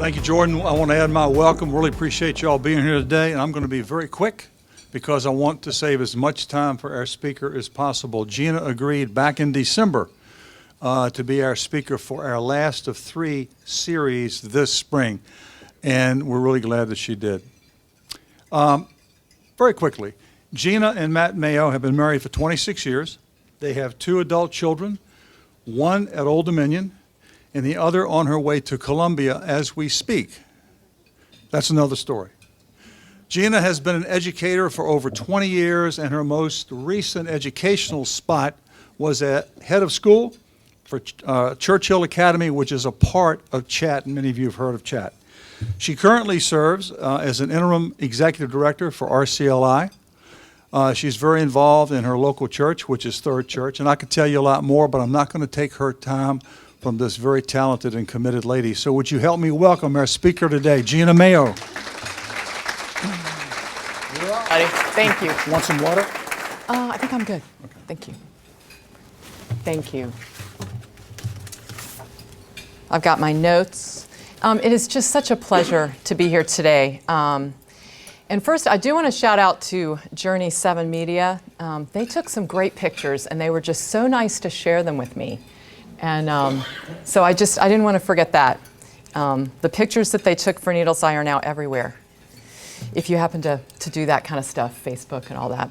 Thank you, Jordan. I want to add my welcome. Really appreciate you all being here today. And I'm going to be very quick because I want to save as much time for our speaker as possible. Gina agreed back in December to be our speaker for our last of 3 series this spring. And we're really glad that she did. Very quickly, Gina and Matt Maio have been married for 26 years. They have 2 adult children, one at Old Dominion, and the other on her way to Columbia as we speak. That's another story. Gina has been an educator for over 20 years, and her most recent educational spot was at head of school for Churchill Academy, which is a part of CHAT, and many of you have heard of CHAT. She currently serves as an interim executive director for RCLI. She's very involved in her local church, which is Third Church, and I could tell you a lot more, but I'm not going to take her time from this very talented and committed lady. So would you help me welcome our speaker today, Gina Maio. Thank you. Want some water? I think I'm good. Okay. Thank you. Thank you. I've got my notes. It is just such a pleasure to be here today. And first, I do want to shout out to Journey 7 Media. They took some great pictures, and they were just so nice to share them with me. And so I didn't want to forget that. The pictures that they took for Needle's Eye are now everywhere. If you happen to do that kind of stuff, Facebook and all that.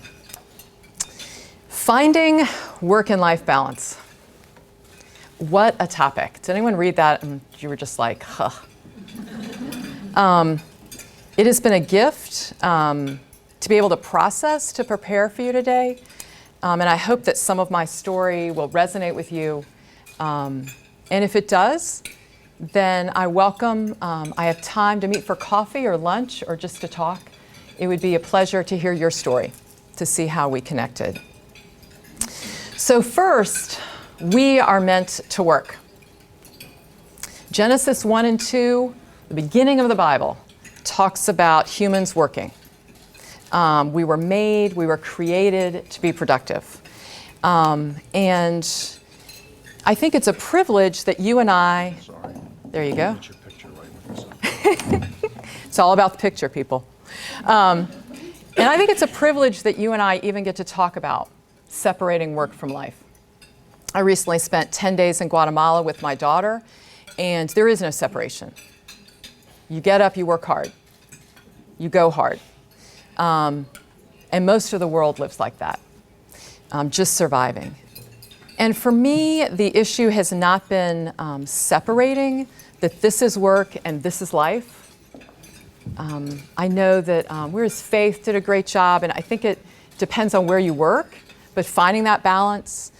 Finding work and life balance. What a topic. Did anyone read that and you were just like, huh? It has been a gift to be able to process, to prepare for you today. And I hope that some of my story will resonate with you. And if it does, then I welcome, I have time to meet for coffee or lunch or just to talk. It would be a pleasure to hear your story, to see how we connected. So first, we are meant to work. Genesis 1 and 2, the beginning of the Bible, talks about humans working. We were made, we were created to be productive. And I think it's a privilege that you and I, there you go. It's all about the picture, people. And I think it's a privilege that you and I even get to talk about separating work from life. I recently spent 10 days in Guatemala with my daughter, and there is no separation. You get up, you work hard. You go hard. And most of the world lives like that, just surviving. And for me, the issue has not been separating that this is work and this is life. I know that Where's Faith did a great job, and I think it depends on where you work, but finding that balance.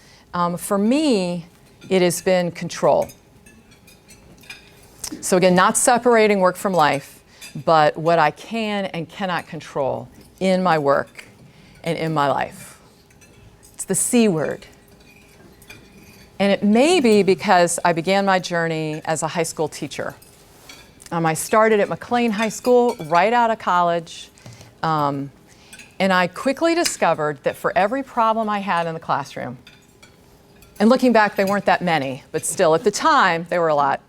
For me, it has been control. So again, not separating work from life, but what I can and cannot control in my work and in my life. It's the C word. And it may be because I began my journey as a high school teacher. I started at McLean High School right out of college. And I quickly discovered that for every problem I had in the classroom, and looking back, they weren't that many, but still at the time, they were a lot.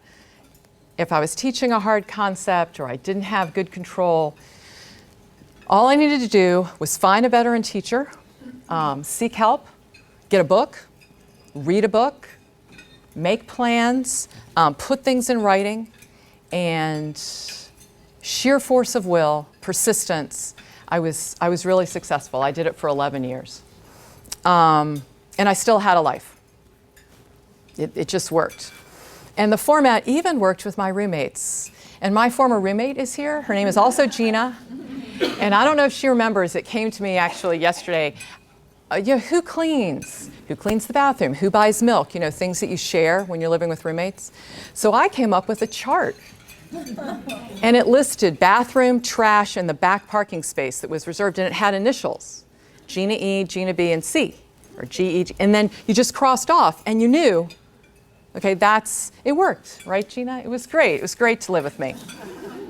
If I was teaching a hard concept or I didn't have good control, all I needed to do was find a veteran teacher, seek help, get a book, read a book, make plans, put things in writing, and sheer force of will, persistence. I was really successful. I did it for 11 years. And I still had a life. It just worked. And the format even worked with my roommates. And my former roommate is here. Her name is also Gina. And I don't know if she remembers, it came to me actually yesterday. Who cleans? Who cleans the bathroom? Who buys milk? Things that you share when you're living with roommates. So I came up with a chart. And it listed bathroom, trash, and the back parking space that was reserved. And it had initials, Gina E, Gina B, and C, or G, E, G. And then you just crossed off, and you knew, okay, it worked, right, Gina? It was great. It was great to live with me.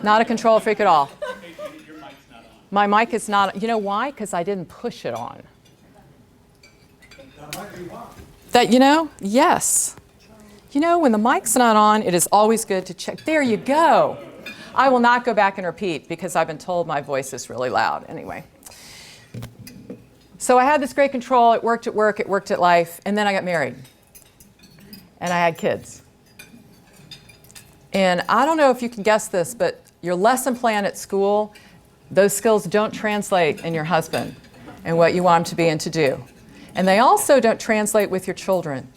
Not a control freak at all. Your mic's not on. My mic is not, you know why? Because I didn't push it on. That might be why. Yes. When the mic's not on, it is always good to check. There you go. I will not go back and repeat because I've been told my voice is really loud. Anyway. So I had this great control. It worked at work. It worked at life. And then I got married. And I had kids. And I don't know if you can guess this, but your lesson plan at school, those skills don't translate in your husband and what you want him to be and to do. And they also don't translate with your children.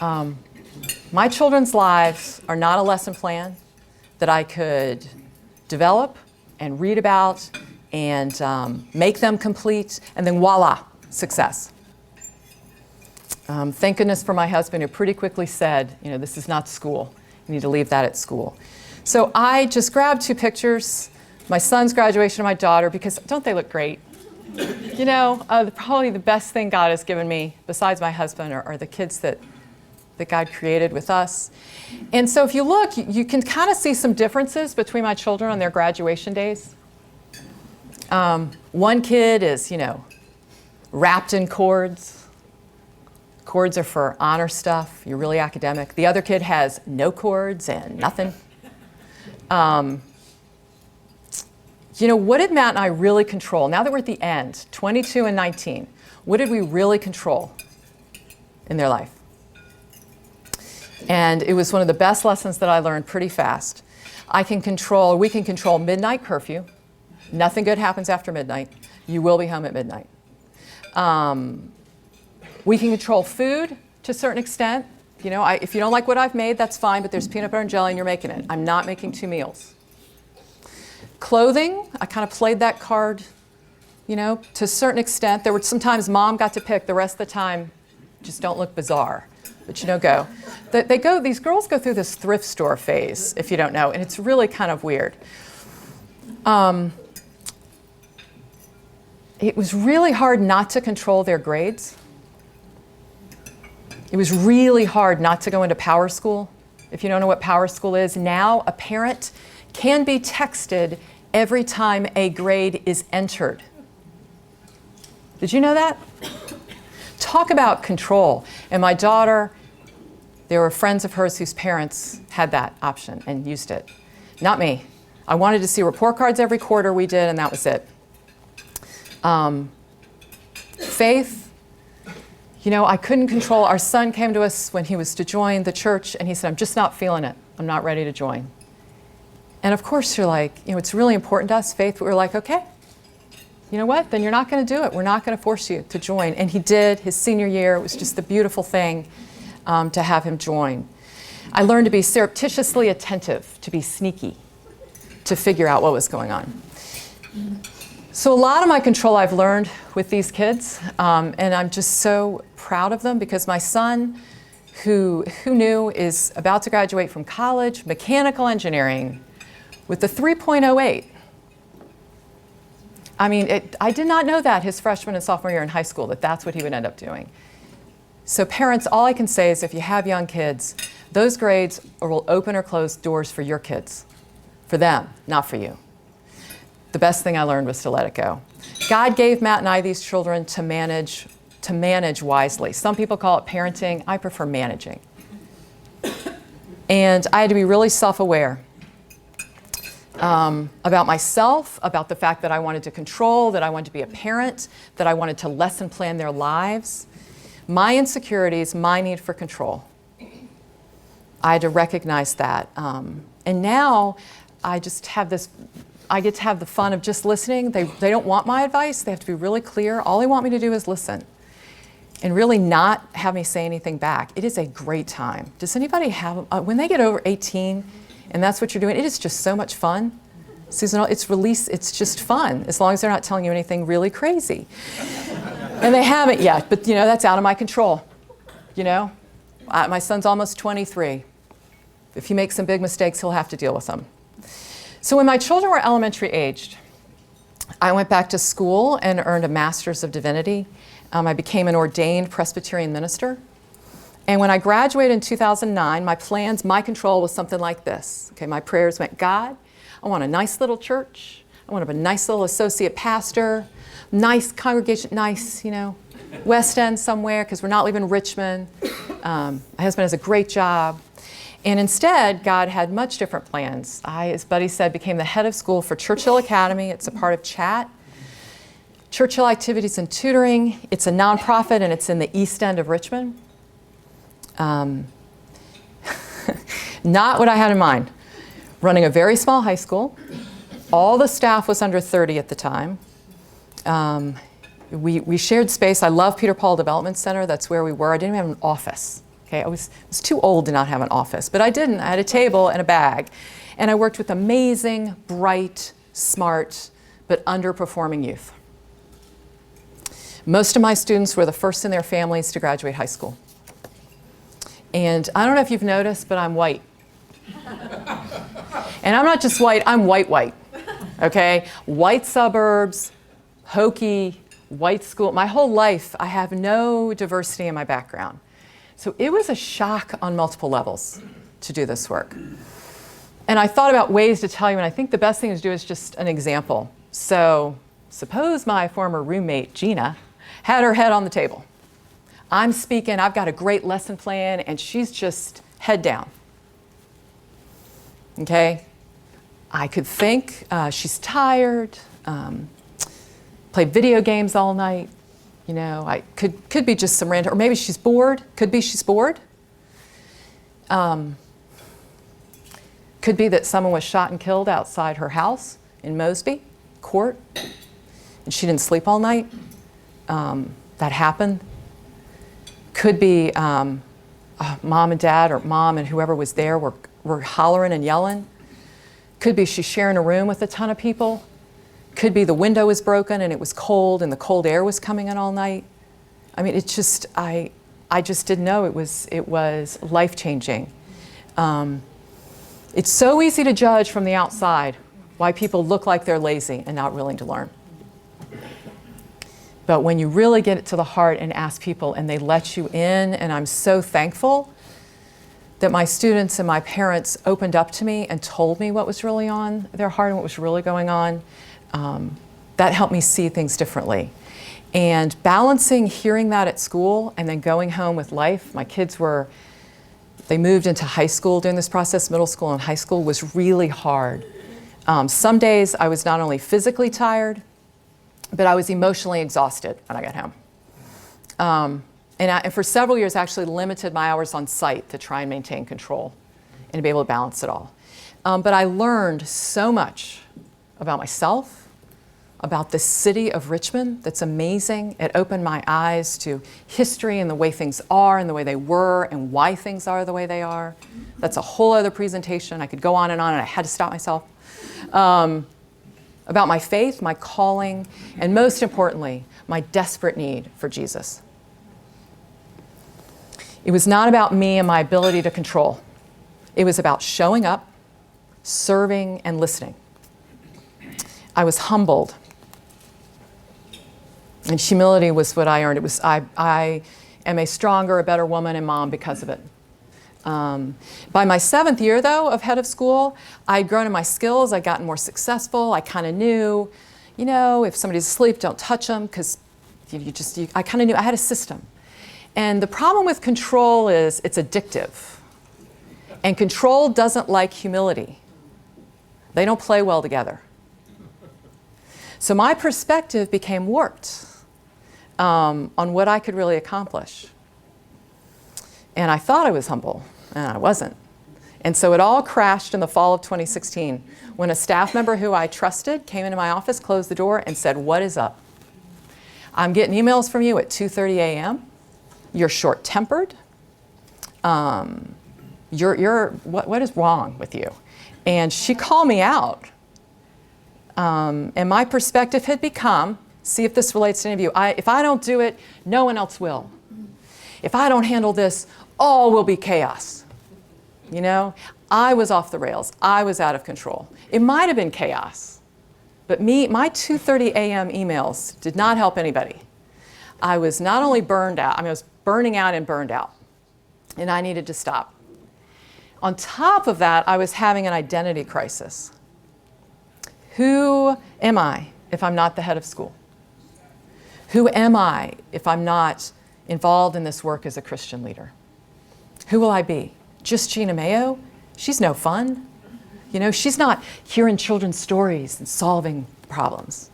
My children's lives are not a lesson plan that I could develop and read about and make them complete, and then voila, success. Thank goodness for my husband, who pretty quickly said, this is not school. You need to leave that at school. So I just grabbed 2 pictures, my son's graduation and my daughter, because don't they look great? Probably the best thing God has given me, besides my husband, are the kids that God created with us. And so if you look, you can kind of see some differences between my children on their graduation days. One kid is, wrapped in cords. Cords are for honor stuff. You're really academic. The other kid has no cords and nothing. What did Matt and I really control? Now that we're at the end, 22 and 19, what did we really control in their life? And it was one of the best lessons that I learned pretty fast. We can control midnight curfew. Nothing good happens after midnight. You will be home at midnight. We can control food to a certain extent. If you don't like what I've made, that's fine, but there's peanut butter and jelly and you're making it. I'm not making 2 meals. Clothing, I kind of played that card, to a certain extent. There were sometimes mom got to pick, the rest of the time, just don't look bizarre. But go. These girls go through this thrift store phase, if you don't know, and it's really kind of weird. It was really hard not to control their grades. It was really hard not to go into power school. If you don't know what power school is, now a parent can be texted every time a grade is entered. Did you know that? Talk about control. And my daughter, there were friends of hers whose parents had that option and used it. Not me. I wanted to see report cards every quarter, we did, and that was it. Faith, I couldn't control. Our son came to us when he was to join the church, and he said, I'm just not feeling it. I'm not ready to join. And of course, you're like, it's really important to us, faith. But we're like, okay, you know what? Then you're not going to do it. We're not going to force you to join. And he did. His senior year, it was just a beautiful thing to have him join. I learned to be surreptitiously attentive, to be sneaky, to figure out what was going on. So a lot of my control I've learned with these kids, and I'm just so proud of them because my son, who knew, is about to graduate from college, mechanical engineering, with a 3.08. I did not know that his freshman and sophomore year in high school, that's what he would end up doing. So parents, all I can say is if you have young kids, those grades will open or close doors for your kids, for them, not for you. The best thing I learned was to let it go. God gave Matt and I these children to manage wisely. Some people call it parenting. I prefer managing. And I had to be really self-aware about myself, about the fact that I wanted to control, that I wanted to be a parent, that I wanted to lesson plan their lives. My insecurities, my need for control. I had to recognize that. And now I just have this, I get to have the fun of just listening. They don't want my advice. They have to be really clear. All they want me to do is listen and really not have me say anything back. It is a great time. Does anybody have, when they get over 18 and that's what you're doing, it is just so much fun. Seasonal, it's just fun as long as they're not telling you anything really crazy. And they haven't yet, but that's out of my control. My son's almost 23. If he makes some big mistakes, he'll have to deal with them. So when my children were elementary aged, I went back to school and earned a Master's of Divinity. I became an ordained Presbyterian minister. And when I graduated in 2009, my control was something like this. Okay, my prayers went, God, I want a nice little church. I want a nice little associate pastor, nice congregation, nice, West End somewhere, because we're not leaving Richmond. My husband has a great job. And instead, God had much different plans. I, as Buddy said, became the head of school for Churchill Academy. It's a part of CHAT, Churchill Activities and Tutoring. It's a nonprofit, and it's in the East End of Richmond. Not what I had in mind. Running a very small high school. All the staff was under 30 at the time. We shared space. I love Peter Paul Development Center. That's where we were. I didn't even have an office. Okay, I was too old to not have an office, but I didn't. I had a table and a bag. And I worked with amazing, bright, smart, but underperforming youth. Most of my students were the first in their families to graduate high school. And I don't know if you've noticed, but I'm white. And I'm not just white, I'm white, okay? White suburbs, hokey, white school. My whole life, I have no diversity in my background. So it was a shock on multiple levels to do this work. And I thought about ways to tell you, and I think the best thing to do is just an example. So suppose my former roommate, Gina, had her head on the table. I'm speaking, I've got a great lesson plan, and she's just head down. Okay? I could think she's tired, played video games all night. You know, I could be just some random, or maybe she's bored. Could be she's bored. Could be that someone was shot and killed outside her house in Mosby Court, and she didn't sleep all night. That happened. Could be mom and dad, or mom and whoever was there were hollering and yelling. Could be she's sharing a room with a ton of people. Could be the window was broken and it was cold and the cold air was coming in all night. I mean, it's just, I just didn't know it was life-changing. It's so easy to judge from the outside why people look like they're lazy and not willing to learn. But when you really get it to the heart and ask people and they let you in, and I'm so thankful that my students and my parents opened up to me and told me what was really on their heart and what was really going on. That helped me see things differently. And balancing hearing that at school and then going home with life, my kids they moved into high school during this process, middle school and high school was really hard. Some days I was not only physically tired, but I was emotionally exhausted when I got home. And for several years, I actually limited my hours on site to try and maintain control and to be able to balance it all. But I learned so much about myself, about the city of Richmond that's amazing. It opened my eyes to history and the way things are and the way they were and why things are the way they are. That's a whole other presentation. I could go on and I had to stop myself. About my faith, my calling, and most importantly, my desperate need for Jesus. It was not about me and my ability to control. It was about showing up, serving, and listening. I was humbled. And humility was what I earned. It was I am a stronger, a better woman and mom because of it. By my 7th year, though, of head of school, I'd grown in my skills. I'd gotten more successful. I kind of knew, you know, if somebody's asleep, don't touch them, because I kind of knew. I had a system. And the problem with control is it's addictive. And control doesn't like humility. They don't play well together. So my perspective became warped on what I could really accomplish. And I thought I was humble, and I wasn't. And so it all crashed in the fall of 2016 when a staff member who I trusted came into my office, closed the door, and said, "What is up? I'm getting emails from you at 2:30 a.m. You're short-tempered. What is wrong with you?" And she called me out. And my perspective had become, see if this relates to any of you, if I don't do it, no one else will. If I don't handle this, all will be chaos. You know, I was off the rails. I was out of control. It might have been chaos, but my 2:30 a.m. emails did not help anybody. I was not only burned out, I was burning out and burned out, and I needed to stop. On top of that, I was having an identity crisis. Who am I if I'm not the head of school? Who am I if I'm not involved in this work as a Christian leader? Who will I be? just Gina Maio, she's no fun. You know, she's not hearing children's stories and solving problems.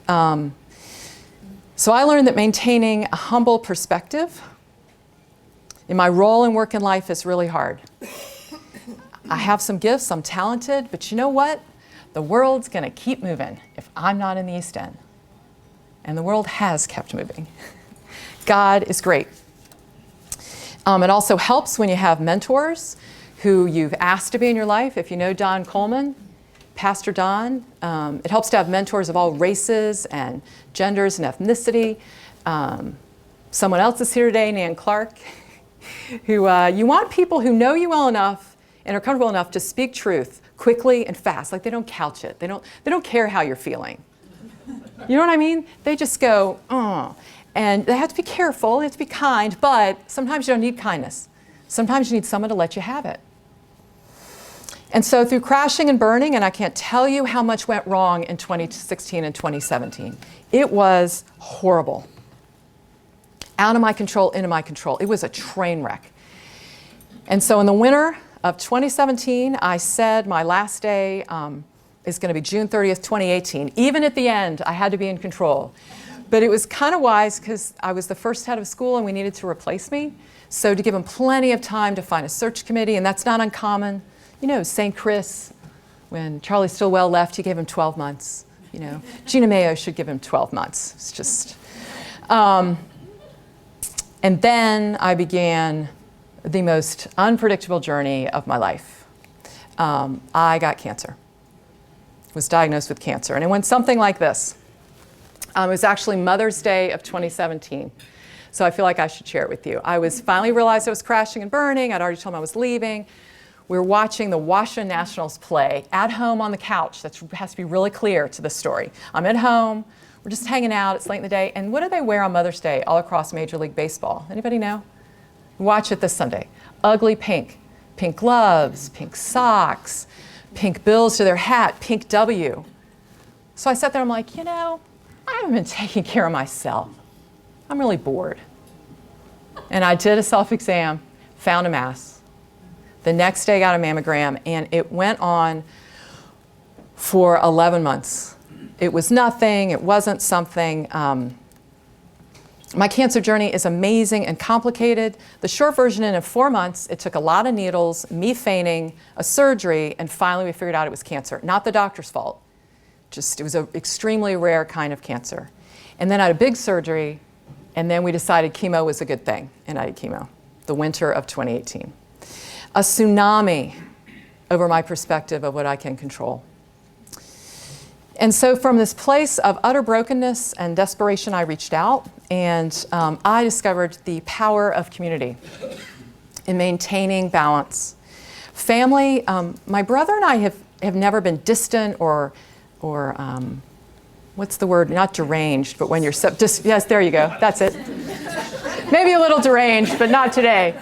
So I learned that maintaining a humble perspective in my role and work in life is really hard. I have some gifts, I'm talented, but you know what? The world's going to keep moving if I'm not in the East End. And the world has kept moving. God is great. It also helps when you have mentors who you've asked to be in your life. If you know Don Coleman, Pastor Don, it helps to have mentors of all races and genders and ethnicity. Someone else is here today, Nan Clark, who you want people who know you well enough and are comfortable enough to speak truth quickly and fast. Like they don't couch it. They don't care how you're feeling. You know what I mean? They just go, oh. And they have to be careful, they have to be kind, but sometimes you don't need kindness. Sometimes you need someone to let you have it. And so through crashing and burning, and I can't tell you how much went wrong in 2016 and 2017. It was horrible. Out of my control, into my control. It was a train wreck. And so in the winter of 2017, I said my last day is going to be June 30th, 2018. Even at the end, I had to be in control. But it was kind of wise because I was the first head of school and we needed to replace me. So to give them plenty of time to find a search committee, and that's not uncommon. You know, St. Chris, when Charlie Stillwell left, he gave him 12 months. You know, Gina Maio should give him 12 months. It's just, and then I began the most unpredictable journey of my life. I got cancer, was diagnosed with cancer. And it went something like this. It was actually Mother's Day of 2017. So I feel like I should share it with you. I finally realized I was crashing and burning. I'd already told them I was leaving. We were watching the Washington Nationals play at home on the couch. That has to be really clear to this story. I'm at home. We're just hanging out. It's late in the day. And what do they wear on Mother's Day all across Major League Baseball? Anybody know? Watch it this Sunday. Ugly pink. Pink gloves, pink socks, pink bills to their hat, pink W. So I sat there, I'm like, you know, I haven't been taking care of myself. I'm really bored. And I did a self-exam, found a mass. The next day got a mammogram, and it went on for 11 months. It was nothing, it wasn't something. My cancer journey is amazing and complicated. The short version, in 4 months, it took a lot of needles, me fainting, a surgery, and finally we figured out it was cancer. Not the doctor's fault. Just, it was an extremely rare kind of cancer. And then I had a big surgery, and then we decided chemo was a good thing, and I did chemo, the winter of 2018. A tsunami over my perspective of what I can control. And so from this place of utter brokenness and desperation, I reached out, and I discovered the power of community in maintaining balance. Family, my brother and I have never been distant or what's the word? Not deranged, but when you're, yes, there you go, that's it. Maybe a little deranged, but not today.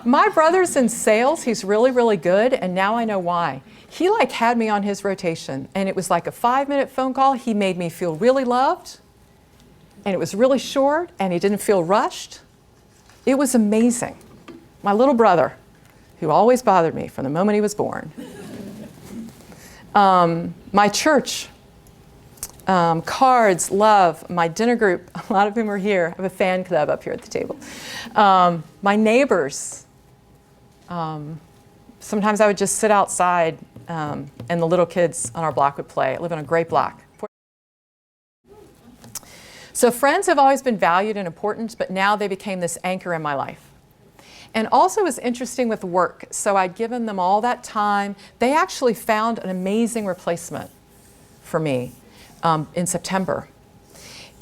My brother's in sales, he's really, really good, and now I know why. He had me on his rotation, and it was like a 5-minute phone call. He made me feel really loved, and it was really short, and he didn't feel rushed. It was amazing. My little brother, who always bothered me from the moment he was born. My church, cards, love, my dinner group, a lot of whom are here. I have a fan club up here at the table. My neighbors. Sometimes I would just sit outside and the little kids on our block would play. I live on a great block. So friends have always been valued and important, but now they became this anchor in my life. And also it was interesting with work. So I'd given them all that time. They actually found an amazing replacement for me in September.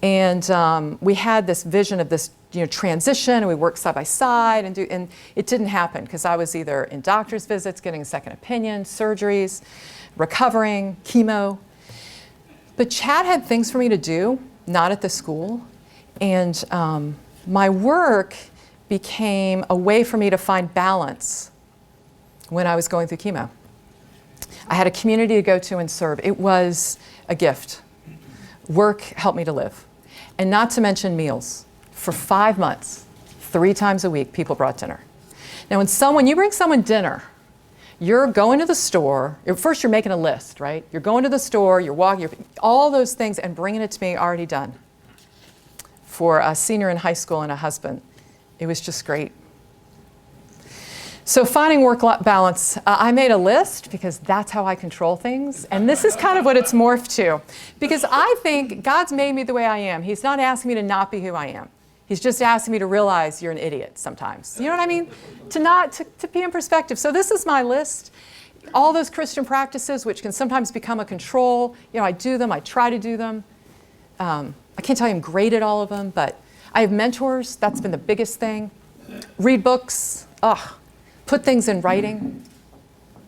And we had this vision of this transition, and we worked side by side, and it didn't happen because I was either in doctor's visits, getting a second opinion, surgeries, recovering, chemo. But Chad had things for me to do, not at the school, and my work became a way for me to find balance when I was going through chemo. I had a community to go to and serve. It was a gift. Work helped me to live. And not to mention meals. For 5 months, 3 times a week, people brought dinner. Now, when you bring someone dinner, you're going to the store. First, you're making a list, right? You're going to the store, you're walking, all those things, and bringing it to me already done. For a senior in high school and a husband, it was just great. So finding work-life balance, I made a list because that's how I control things. And this is kind of what it's morphed to. Because I think God's made me the way I am. He's not asking me to not be who I am. He's just asking me to realize you're an idiot sometimes. You know what I mean? To be in perspective. So this is my list. All those Christian practices, which can sometimes become a control. You know, I do them, I try to do them. I can't tell you I'm great at all of them, but I have mentors. That's been the biggest thing. Read books. Put things in writing.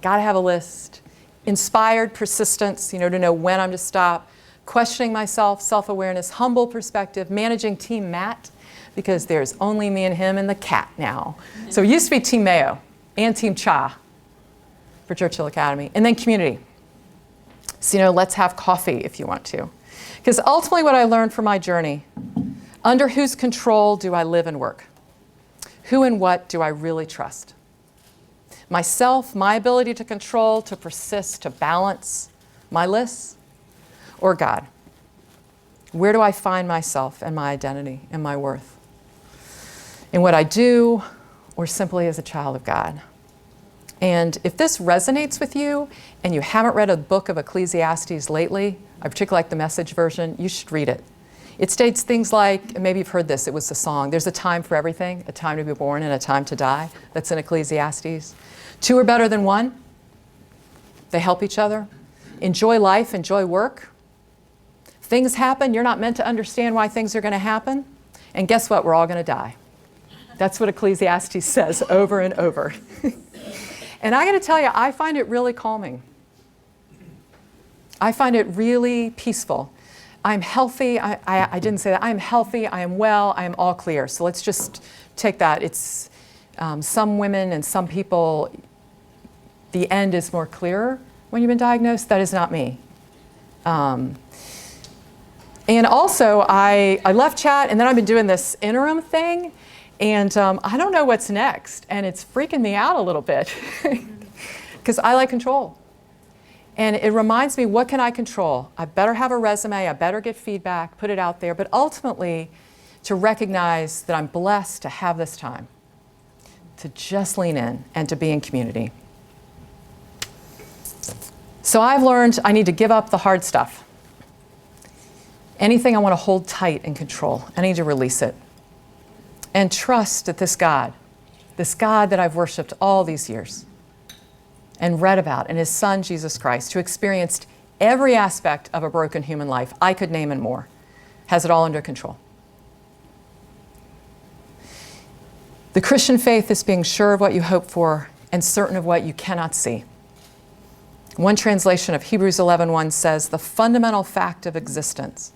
Gotta have a list. Inspired persistence, to know when I'm to stop. Questioning myself, self-awareness, humble perspective, managing Team Matt, because there's only me and him and the cat now. So it used to be Team Maio and Team Cha for Churchill Academy. And then community. So, let's have coffee if you want to. Because ultimately what I learned from my journey, under whose control do I live and work? Who and what do I really trust? Myself, my ability to control, to persist, to balance my lists, or God? Where do I find myself and my identity and my worth? In what I do, or simply as a child of God? And if this resonates with you, and you haven't read a book of Ecclesiastes lately, I particularly like the Message version, you should read it. It states things like, and maybe you've heard this, it was the song, there's a time for everything, a time to be born and a time to die. That's in Ecclesiastes. 2 are better than 1. They help each other. Enjoy life, enjoy work. Things happen, you're not meant to understand why things are going to happen. And guess what? We're all going to die. That's what Ecclesiastes says over and over. And I got to tell you, I find it really calming. I find it really peaceful. I'm healthy. I didn't say that. I'm healthy. I am well. I am all clear. So let's just take that. It's some women and some people, the end is more clearer when you've been diagnosed. That is not me. And also, I left chat, and then I've been doing this interim thing, and I don't know what's next, and it's freaking me out a little bit because I like control. And it reminds me, what can I control? I better have a resume, I better get feedback, put it out there, but ultimately to recognize that I'm blessed to have this time, to just lean in and to be in community. So I've learned I need to give up the hard stuff. Anything I want to hold tight and control, I need to release it. And trust that this God that I've worshiped all these years and read about, and his son, Jesus Christ, who experienced every aspect of a broken human life, I could name and more, has it all under control. The Christian faith is being sure of what you hope for and certain of what you cannot see. One translation of Hebrews 11:1 says, the fundamental fact of existence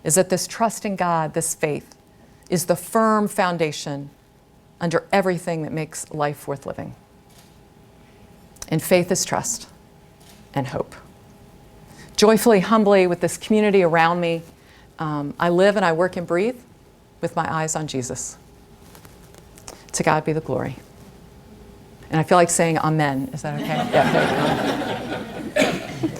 is that this trust in God, this faith, is the firm foundation under everything that makes life worth living. And faith is trust and hope. Joyfully, humbly, with this community around me, I live and I work and breathe with my eyes on Jesus. To God be the glory. And I feel like saying amen. Is that okay? Yeah, there you go.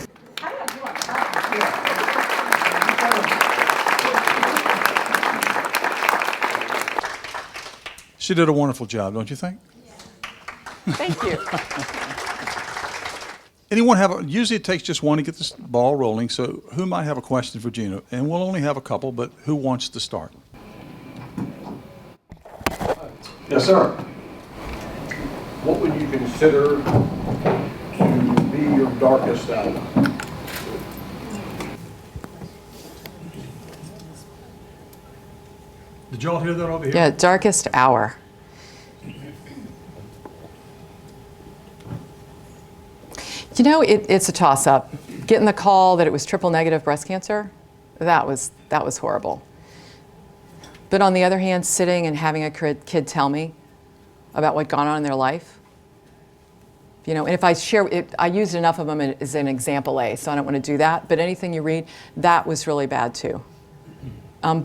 She did a wonderful job, don't you think? Thank you. Anyone usually it takes just one to get this ball rolling, so who might have a question for Gina? And we'll only have a couple, but who wants to start? Yes, sir. What would you consider to be your darkest hour? Did y'all hear that over here? Yeah, darkest hour. It's a toss-up. Getting the call that it was triple negative breast cancer, that was horrible. But on the other hand, sitting and having a kid tell me about what gone on in their life, and if I share it, I used enough of them as an example A, so I don't want to do that. But anything you read, that was really bad too.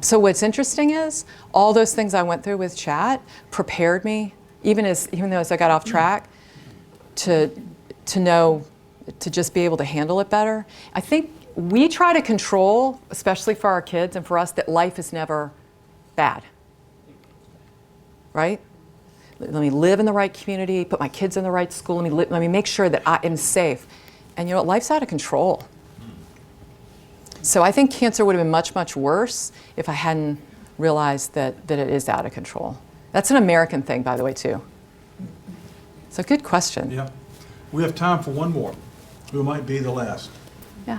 So what's interesting is all those things I went through with chat prepared me even though as I got off track, to know, to just be able to handle it better. I think we try to control, especially for our kids and for us, that life is never bad, right? Let me live in the right community, put my kids in the right school, let me make sure that I am safe. And you know what, life's out of control. So I think cancer would have been much, much worse if I hadn't realized that it is out of control. That's an American thing, by the way, too. So good question. Yeah. We have time for one more, who might be the last. Yeah.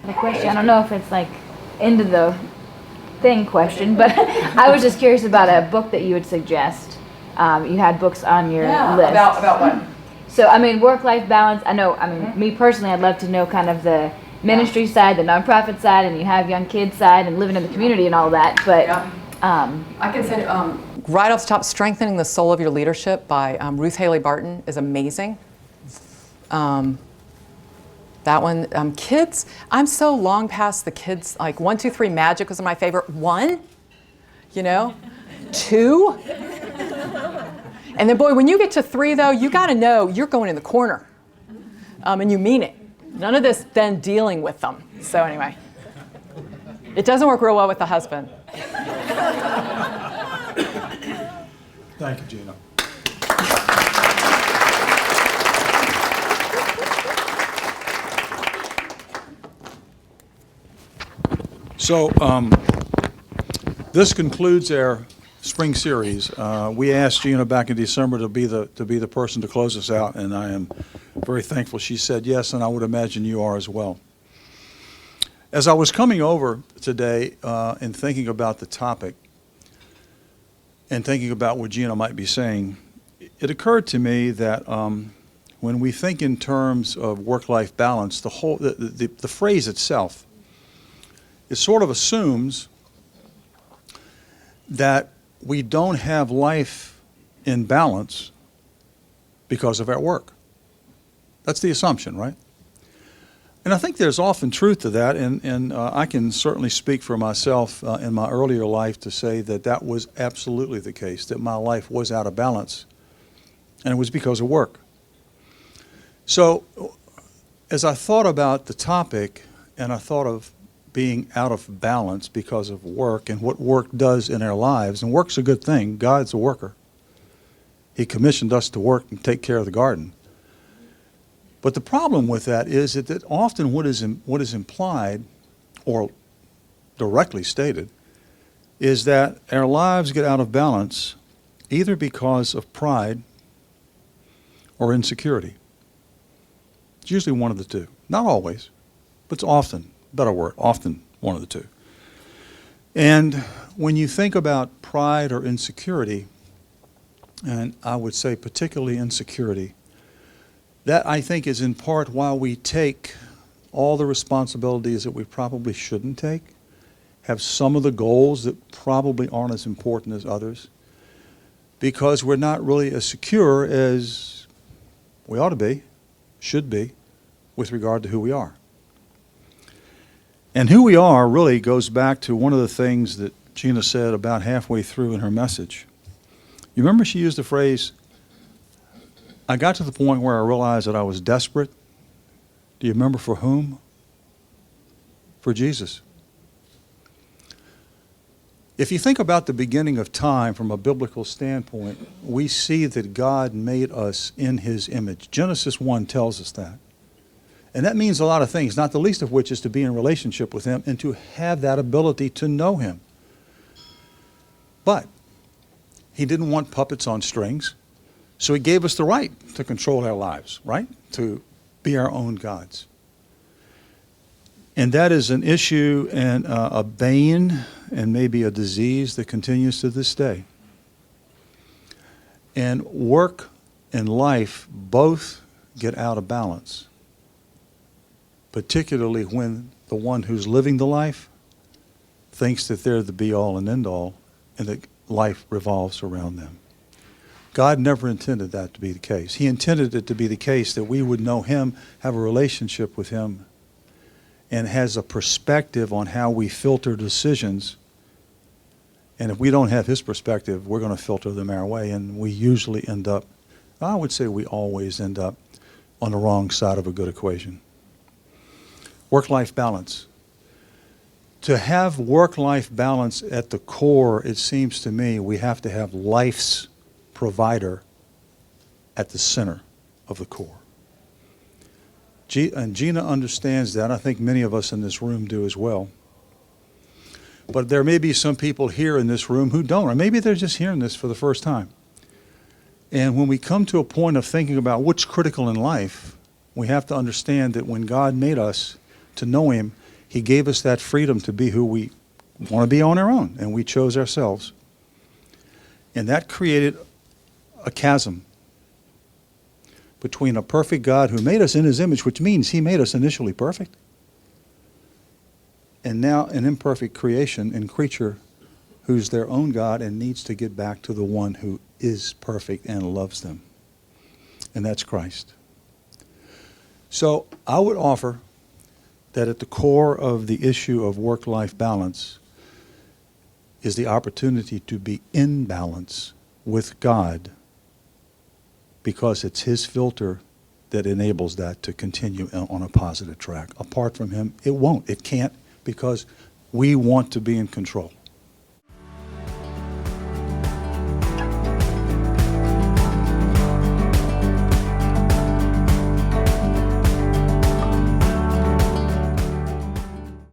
The question, I don't know if it's like end of the thing question, but I was just curious about a book that you would suggest. You had books on your list. About what? So, I mean, work-life balance, I know, me personally, I'd love to know kind of the ministry side, the nonprofit side, and you have young kids side and living in the community and all that, but I can say, right off the top, Strengthening the Soul of Your Leadership by Ruth Haley Barton is amazing. That one, kids, I'm so long past the kids, like 1, 2, 3 Magic was my favorite. 1, you know, 2. And then boy, when you get to 3 though, you gotta know you're going in the corner. And you mean it. None of this then dealing with them. So anyway, it doesn't work real well with the husband. Thank you, Gina. So this concludes our spring series. We asked Gina back in December to be the person to close us out, and I am very thankful she said yes, and I would imagine you are as well. As I was coming over today and thinking about the topic and thinking about what Gina might be saying, it occurred to me that when we think in terms of work-life balance, the phrase itself, it sort of assumes that we don't have life in balance because of our work. That's the assumption, right? And I think there's often truth to that, and I can certainly speak for myself in my earlier life to say that that was absolutely the case, that my life was out of balance, and it was because of work. So as I thought about the topic, and I thought of being out of balance because of work and what work does in our lives, and work's a good thing. God's a worker. He commissioned us to work and take care of the garden. But the problem with that is that often what is implied or directly stated is that our lives get out of balance either because of pride or insecurity. It's usually one of the two. Not always, but it's often. Better word, often one of the two. And when you think about pride or insecurity, and I would say particularly insecurity, that I think is in part why we take all the responsibilities that we probably shouldn't take, have some of the goals that probably aren't as important as others, because we're not really as secure as we ought to be, should be, with regard to who we are. And who we are really goes back to one of the things that Gina said about halfway through in her message. You remember she used the phrase, I got to the point where I realized that I was desperate. Do you remember for whom? For Jesus. If you think about the beginning of time from a biblical standpoint, we see that God made us in His image. Genesis 1 tells us that. And that means a lot of things, not the least of which is to be in relationship with Him and to have that ability to know Him. But He didn't want puppets on strings, so He gave us the right to control our lives, right? To be our own gods. And that is an issue and a bane and maybe a disease that continues to this day. And work and life both get out of balance, particularly when the one who's living the life thinks that they're the be-all and end-all and that life revolves around them. God never intended that to be the case. He intended it to be the case that we would know Him, have a relationship with Him, and has a perspective on how we filter decisions And if we don't have his perspective, we're going to filter them our way, and we usually end up, I would say we always end up on the wrong side of a good equation. Work-life balance. To have work-life balance at the core, it seems to me, we have to have life's provider at the center of the core. And Gina understands that. I think many of us in this room do as well. But there may be some people here in this room who don't, or maybe they're just hearing this for the first time. And when we come to a point of thinking about what's critical in life, we have to understand that when God made us to know him, he gave us that freedom to be who we want to be on our own, and we chose ourselves. And that created a chasm between a perfect God who made us in his image, which means he made us initially perfect, and now an imperfect creation and creature who's their own God and needs to get back to the one who is perfect and loves them. And that's Christ. So I would offer that at the core of the issue of work-life balance is the opportunity to be in balance with God, because it's his filter that enables that to continue on a positive track. Apart from him, it won't. It can't, because we want to be in control.